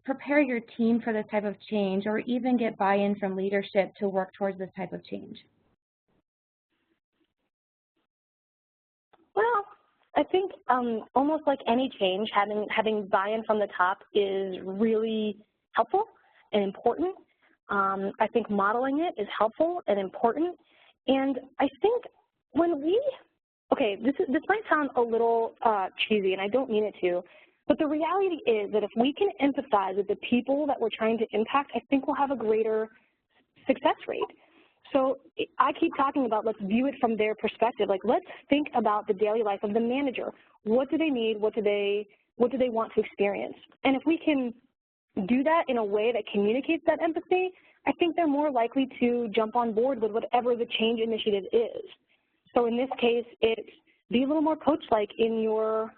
prepare your team for this type of change, or even get buy-in from leadership to work towards this type of change? Well, I think almost like any change, having buy-in from the top is really helpful and important. I think modeling it is helpful and important. And I think when this might sound a little cheesy, and I don't mean it to, but the reality is that if we can empathize with the people that we're trying to impact, I think we'll have a greater success rate. So I keep talking about let's view it from their perspective. Like, let's think about the daily life of the manager. What do they need? What do they want to experience? And if we can do that in a way that communicates that empathy, I think they're more likely to jump on board with whatever the change initiative is. So in this case, it's be a little more coach-like in your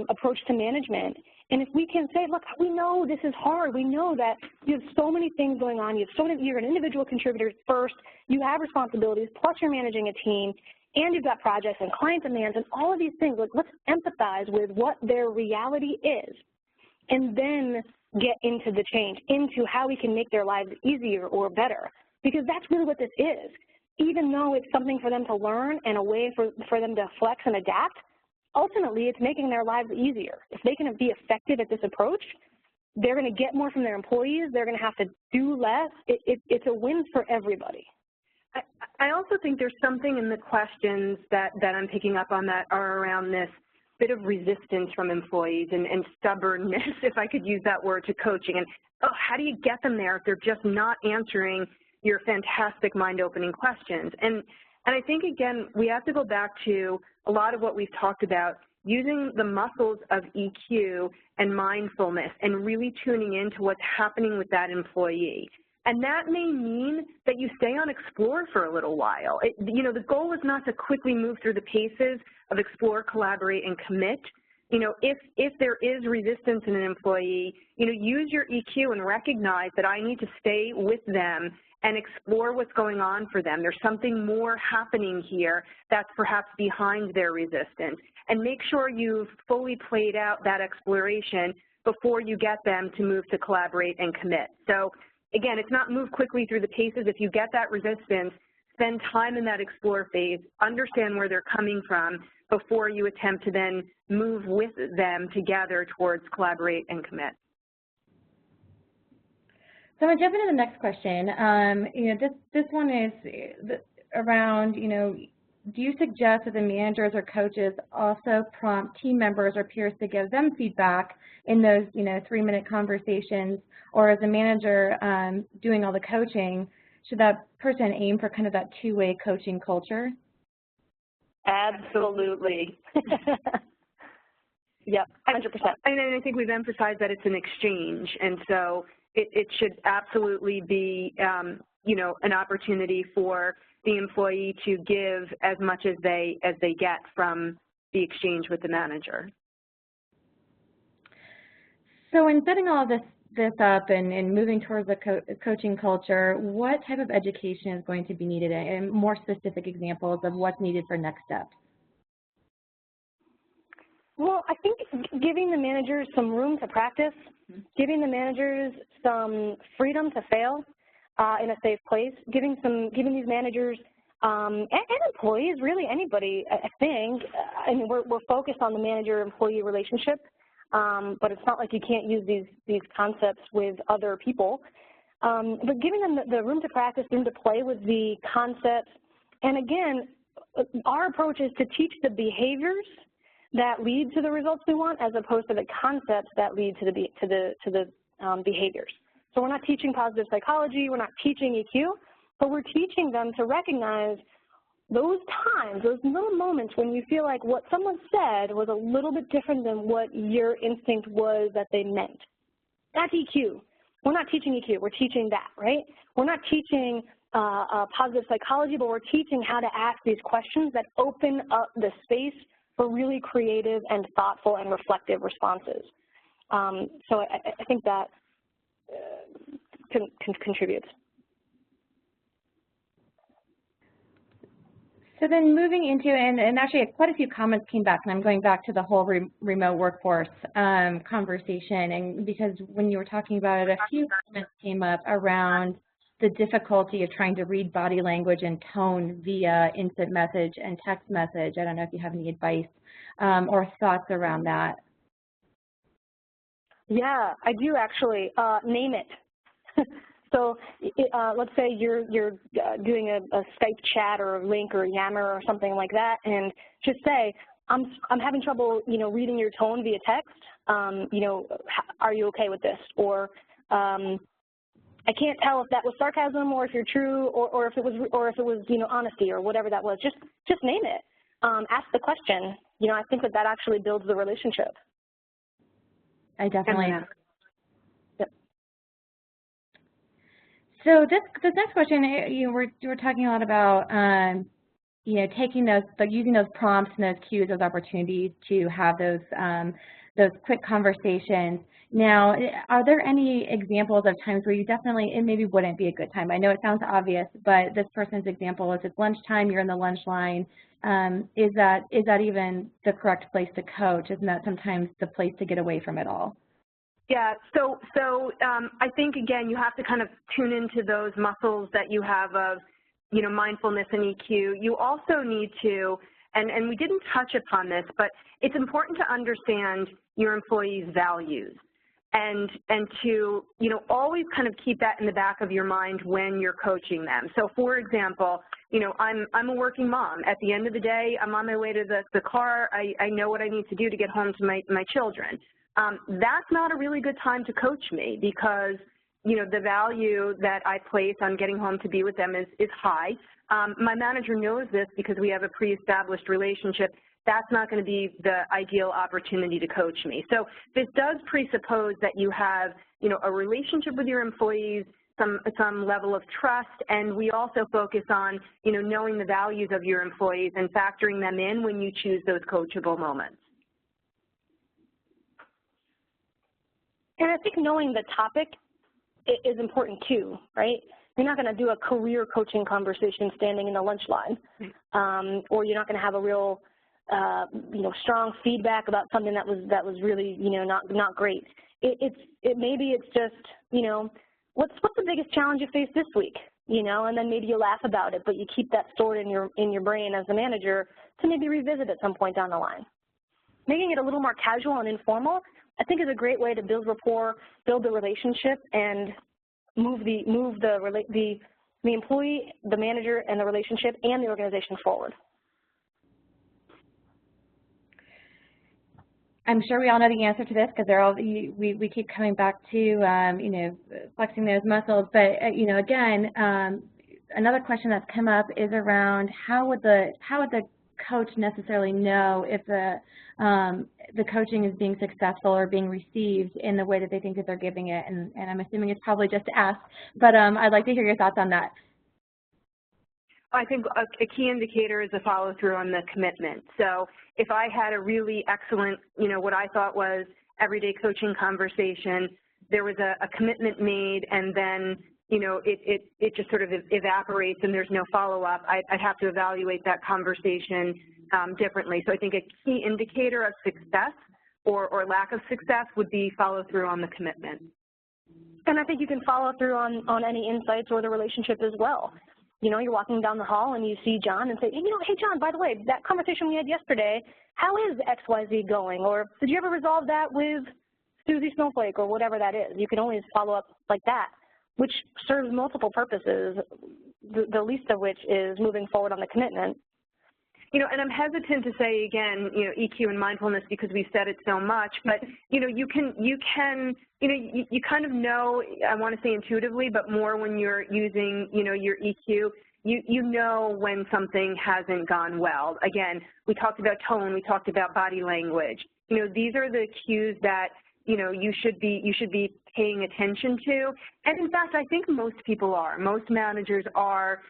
approach to management. And if we can say, look, we know this is hard. We know that you have so many things going on. You're an individual contributor first. You have responsibilities, plus you're managing a team, and you've got projects and client demands and all of these things. Like, let's empathize with what their reality is, and then get into the change, into how we can make their lives easier or better, because that's really what this is. Even though it's something for them to learn and a way for them to flex and adapt, ultimately it's making their lives easier. If they can be effective at this approach, they're going to get more from their employees, they're going to have to do less. It's a win for everybody. I also think there's something in the questions that I'm picking up on that are around this bit of resistance from employees and stubbornness, if I could use that word, to coaching. And, how do you get them there if they're just not answering your fantastic mind-opening questions? And I think, again, we have to go back to a lot of what we've talked about, using the muscles of EQ and mindfulness and really tuning into what's happening with that employee. And that may mean that you stay on Explore for a little while. The goal is not to quickly move through the paces of Explore, Collaborate, and Commit. If there is resistance in an employee, use your EQ and recognize that I need to stay with them and explore what's going on for them. There's something more happening here that's perhaps behind their resistance. And make sure you've fully played out that exploration before you get them to move to Collaborate and Commit. So again, it's not move quickly through the paces. If you get that resistance, spend time in that Explore phase, understand where they're coming from before you attempt to then move with them together towards Collaborate and Commit. So I'm going to jump into the next question. This one is around, do you suggest that the managers or coaches also prompt team members or peers to give them feedback in those, 3-minute conversations, or as a manager doing all the coaching, should that person aim for kind of that two-way coaching culture? Absolutely. Yep, 100%. And I think we've emphasized that it's an exchange, and so it should absolutely be, an opportunity for the employee to give as much as they get from the exchange with the manager. So in setting all of this up and moving towards a coaching culture, what type of education is going to be needed, and more specific examples of what's needed for next steps? Well, I think giving the managers some room to practice, giving the managers some freedom to fail in a safe place, giving these managers and employees, really anybody, I think. I mean, we're focused on the manager-employee relationship, but it's not like you can't use these concepts with other people. But giving them the room to practice, room to play with the concepts, and again, our approach is to teach the behaviors that lead to the results we want, as opposed to the concepts that lead to the behaviors. So we're not teaching positive psychology, we're not teaching EQ, but we're teaching them to recognize those times, those little moments when you feel like what someone said was a little bit different than what your instinct was that they meant. That's EQ. We're not teaching EQ, we're teaching that, right? We're not teaching positive psychology, but we're teaching how to ask these questions that open up the space for really creative and thoughtful and reflective responses. So I think that contributes. So then moving into, and actually quite a few comments came back, and I'm going back to the whole remote workforce conversation, and because when you were talking about it, a few comments came up around the difficulty of trying to read body language and tone via instant message and text message. I don't know if you have any advice or thoughts around that. Yeah, I do actually. Name it. So let's say you're doing a Skype chat or a link or a Yammer or something like that, and just say, I'm having trouble, reading your tone via text. Are you okay with this? Or I can't tell if that was sarcasm or if you're true or if it was honesty or whatever that was. Just name it. Ask the question. I think that actually builds the relationship. I definitely. Yep. So this next question, we're talking a lot about taking those, like using those prompts and those cues, those opportunities to have those quick conversations. Now, are there any examples of times where you definitely, it maybe wouldn't be a good time? I know it sounds obvious, but this person's example is it's lunchtime, you're in the lunch line. Is that even the correct place to coach? Isn't that sometimes the place to get away from it all? Yeah, so I think, again, you have to kind of tune into those muscles that you have of, mindfulness and EQ. You also need to, and we didn't touch upon this, but it's important to understand your employees' values and to, always kind of keep that in the back of your mind when you're coaching them. So, for example, I'm a working mom. At the end of the day, I'm on my way to the car. I know what I need to do to get home to my children. That's not a really good time to coach me because, the value that I place on getting home to be with them is high. My manager knows this because we have a pre-established relationship. That's not going to be the ideal opportunity to coach me. So this does presuppose that you have, a relationship with your employees, some level of trust, and we also focus on, knowing the values of your employees and factoring them in when you choose those coachable moments. And I think knowing the topic is important too, right? You're not going to do a career coaching conversation standing in the lunch line, or you're not going to have a real, strong feedback about something that was really, not great. Maybe it's just, what's the biggest challenge you faced this week, and then maybe you laugh about it, but you keep that stored in your brain as the manager to maybe revisit at some point down the line. Making it a little more casual and informal, I think, is a great way to build rapport, build the relationship, and move the employee, the manager, and the relationship and the organization forward. I'm sure we all know the answer to this because they're all we keep coming back to flexing those muscles. But again, another question that's come up is around how would the coach necessarily know if the coaching is being successful or being received in the way that they think that they're giving it, and I'm assuming it's probably just to ask, but I'd like to hear your thoughts on that. I think a key indicator is the follow-through on the commitment. So if I had a really excellent, what I thought was everyday coaching conversation, there was a commitment made, and then it just sort of evaporates and there's no follow-up, I'd have to evaluate that conversation differently. So I think a key indicator of success or lack of success would be follow-through on the commitment. And I think you can follow through on any insights or the relationship as well. You're walking down the hall and you see John and say, hey, John, by the way, that conversation we had yesterday, how is XYZ going? Or did you ever resolve that with Susie Snowflake or whatever that is? You can always follow up like that, which serves multiple purposes, the least of which is moving forward on the commitment. And I'm hesitant to say, again, EQ and mindfulness because we've said it so much, but, you kind of know, I want to say intuitively, but more when you're using, your EQ, you know when something hasn't gone well. Again, we talked about tone, we talked about body language. These are the cues that, you should be paying attention to. And in fact, I think most people are. Most managers are.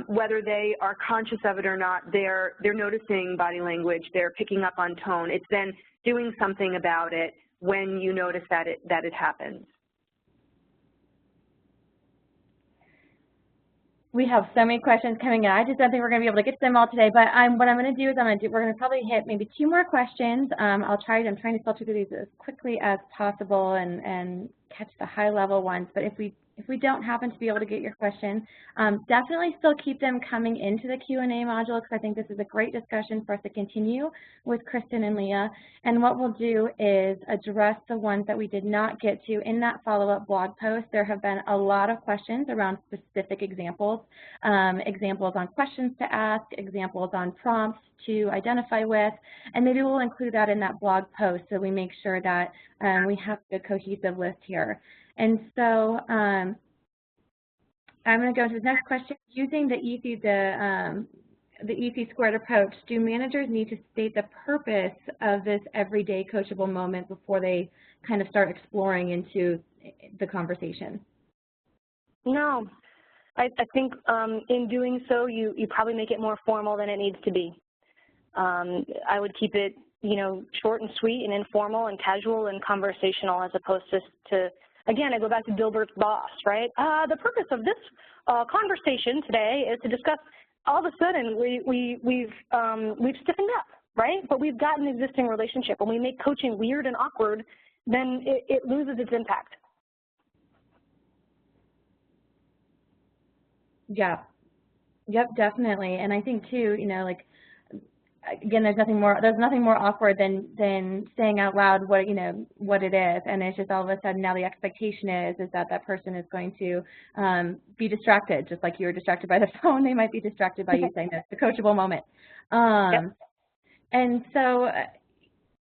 Whether they are conscious of it or not, they're noticing body language, they're picking up on tone. It's then doing something about it when you notice that it happens. We have so many questions coming in. I just don't think we're going to be able to get to them all today. But what I'm going to do is we're going to probably hit maybe 2 more questions. I'm trying to filter through these as quickly as possible and catch the high level ones. But if we don't happen to be able to get your question, definitely still keep them coming into the Q&A module, because I think this is a great discussion for us to continue with Kristen and Leah. And what we'll do is address the ones that we did not get to in that follow-up blog post. There have been a lot of questions around specific examples, examples on questions to ask, examples on prompts to identify with, and maybe we'll include that in that blog post so we make sure that we have a cohesive list here. And so I'm going to go to the next question. Using the EC squared approach, do managers need to state the purpose of this everyday coachable moment before they kind of start exploring into the conversation? No. I think in doing so, you probably make it more formal than it needs to be. I would keep it, short and sweet and informal and casual and conversational, as opposed to again, I go back to Dilbert's boss, right? The purpose of this conversation today is to discuss. All of a sudden, we've stiffened up, right? But we've got an existing relationship. When we make coaching weird and awkward, then it loses its impact. Yeah. Yep, definitely. And I think too, again, there's nothing more awkward than saying out loud what it is, and it's just all of a sudden now the expectation is that person is going to be distracted, just like you were distracted by the phone. They might be distracted by you saying this, the coachable moment. Yep. And so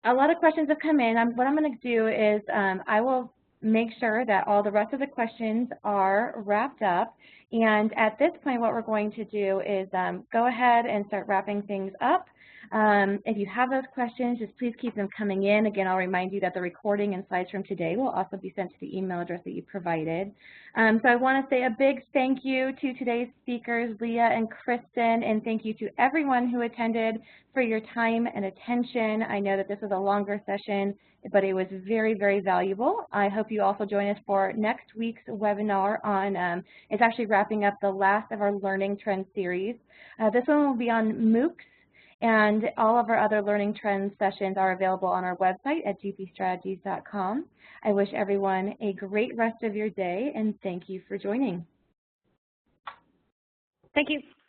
a lot of questions have come in. What I'm going to do is I will make sure that all the rest of the questions are wrapped up. And at this point, what we're going to do is go ahead and start wrapping things up. If you have those questions, just please keep them coming in. Again, I'll remind you that the recording and slides from today will also be sent to the email address that you provided. So I want to say a big thank you to today's speakers, Leah and Kristen, and thank you to everyone who attended for your time and attention. I know that this was a longer session, but it was very, very valuable. I hope you also join us for next week's webinar on, it's actually wrapping up the last of our Learning Trends series. This one will be on MOOCs, and all of our other Learning Trends sessions are available on our website at gpstrategies.com. I wish everyone a great rest of your day, and thank you for joining. Thank you.